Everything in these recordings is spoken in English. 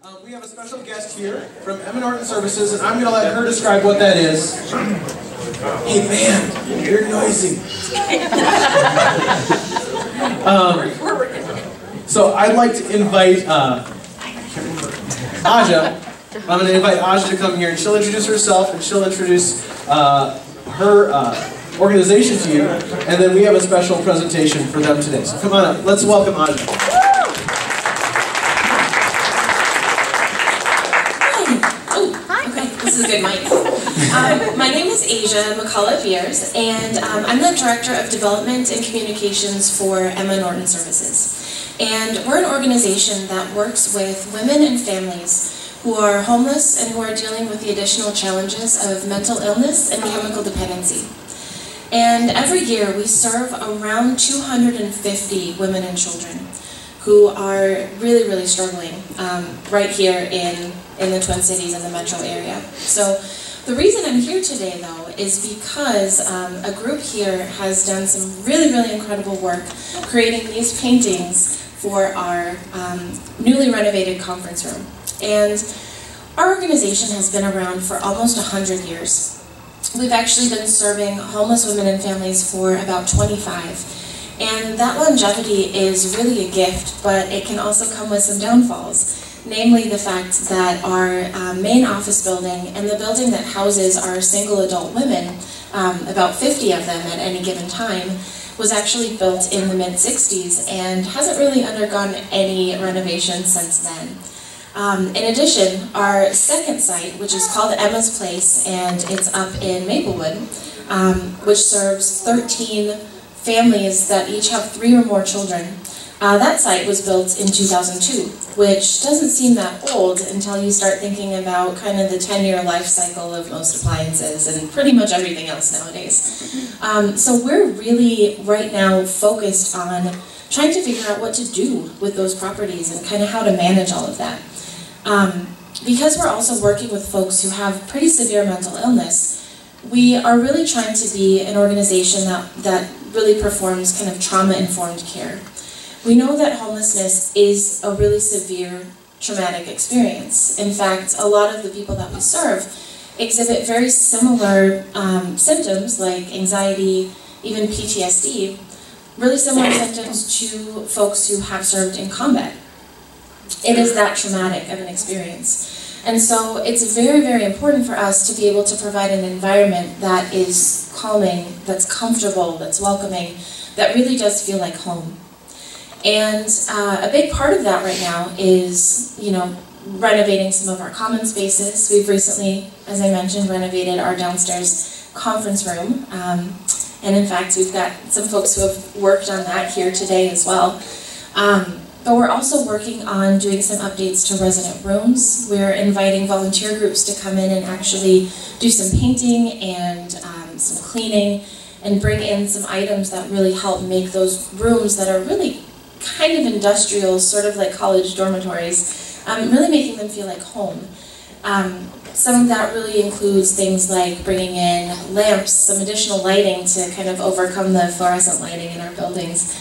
We have a special guest here from Norton Services, and I'm going to let her describe what that is. Hey man, you're noisy. So I'd like to invite Aja. I'm going to invite Aja to come here, and she'll introduce herself, and she'll introduce her organization to you, and then we have a special presentation for them today. So come on up. Let's welcome Aja. This is a good mic. My name is Aja McCullough-Beers, and I'm the Director of Development and Communications for Norton Services. And we're an organization that works with women and families who are homeless and who are dealing with the additional challenges of mental illness and chemical dependency. And every year we serve around 250 women and children who are really, really struggling right here in the Twin Cities and the metro area. So the reason I'm here today, though, is because a group here has done some really, really incredible work creating these paintings for our newly renovated conference room. And our organization has been around for almost 100 years. We've actually been serving homeless women and families for about 25. And that longevity is really a gift, but it can also come with some downfalls. Namely the fact that our main office building and the building that houses our single adult women, about 50 of them at any given time, was actually built in the mid-60s and hasn't really undergone any renovation since then. In addition, our second site, which is called Emma's Place, and it's up in Maplewood, which serves 13 families that each have 3 or more children. That site was built in 2002, which doesn't seem that old until you start thinking about kind of the 10-year life cycle of most appliances and pretty much everything else nowadays. So we're really right now focused on trying to figure out what to do with those properties and kind of how to manage all of that. Because we're also working with folks who have pretty severe mental illness, we are really trying to be an organization that really performs kind of trauma-informed care. We know that homelessness is a really severe traumatic experience. In fact, a lot of the people that we serve exhibit very similar symptoms like anxiety, even PTSD, really similar symptoms to folks who have served in combat. It is that traumatic of an experience. And so it's very, very important for us to be able to provide an environment that is calming, that's comfortable, that's welcoming, that really does feel like home. And a big part of that right now is, renovating some of our common spaces. We've recently, as I mentioned, renovated our downstairs conference room. And in fact, we've got some folks who have worked on that here today as well. But we're also working on doing some updates to resident rooms. We're inviting volunteer groups to come in and actually do some painting and some cleaning and bring in some items that really help make those rooms that are really kind of industrial, sort of like college dormitories, really making them feel like home. Some of that really includes things like bringing in lamps, some additional lighting to kind of overcome the fluorescent lighting in our buildings,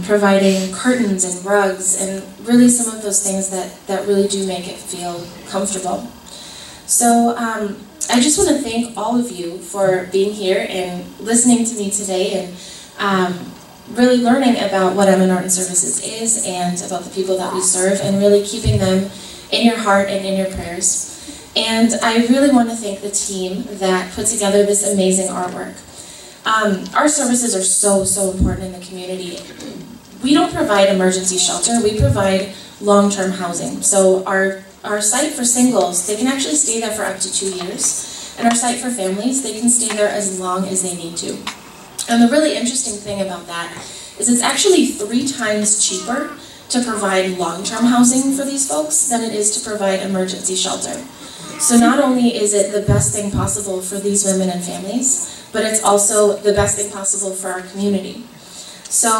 providing curtains and rugs, and really some of those things that really do make it feel comfortable. So I just want to thank all of you for being here and listening to me today and really learning about what Norton Services is and about the people that we serve and really keeping them in your heart and in your prayers. And I really want to thank the team that put together this amazing artwork. Our services are so, so important in the community. We don't provide emergency shelter, we provide long-term housing. So our site for singles, they can actually stay there for up to 2 years. And our site for families, they can stay there as long as they need to. And the really interesting thing about that is it's actually 3 times cheaper to provide long-term housing for these folks than it is to provide emergency shelter. So not only is it the best thing possible for these women and families, but it's also the best thing possible for our community. So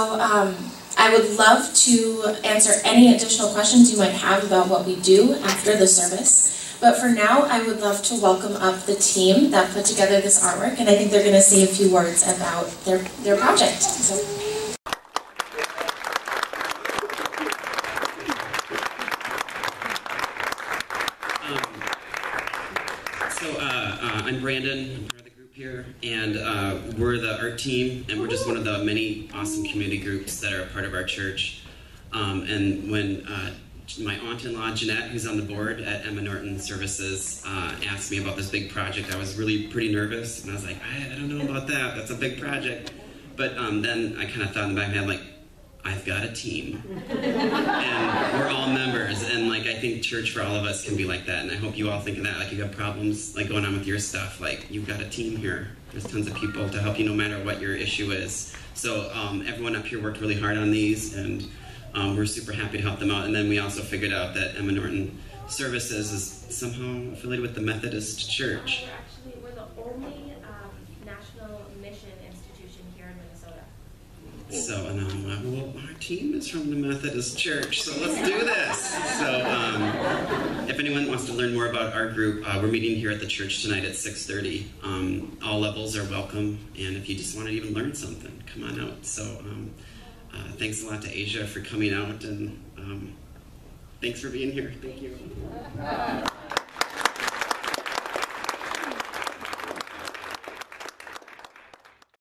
I would love to answer any additional questions you might have about what we do after the service. But for now, I would love to welcome up the team that put together this artwork, and I think they're going to say a few words about their project. So. I'm Brandon, I'm part of the group here, and we're the art team, and we're just one of the many awesome community groups that are a part of our church. And when my aunt-in-law, Jeanette, who's on the board at Emma Norton Services, asked me about this big project, I was really pretty nervous, and I was like, I don't know about that, that's a big project. But then I kind of thought in the back of my head, like, I've got a team, and we're all members, and like I think church for all of us can be like that, and I hope you all think of that, like you have problems like going on with your stuff, like you've got a team here. There's tons of people to help you no matter what your issue is. So everyone up here worked really hard on these, and we're super happy to help them out. And then we also figured out that Emma Norton Services is somehow affiliated with the Methodist Church. We're the only national mission institution here in Minnesota. So, well, our team is from the Methodist Church, so let's do this. So, if anyone wants to learn more about our group, we're meeting here at the church tonight at 6:30. All levels are welcome, and if you just want to even learn something, come on out. So, thanks a lot to Asia for coming out, and thanks for being here. Thank you.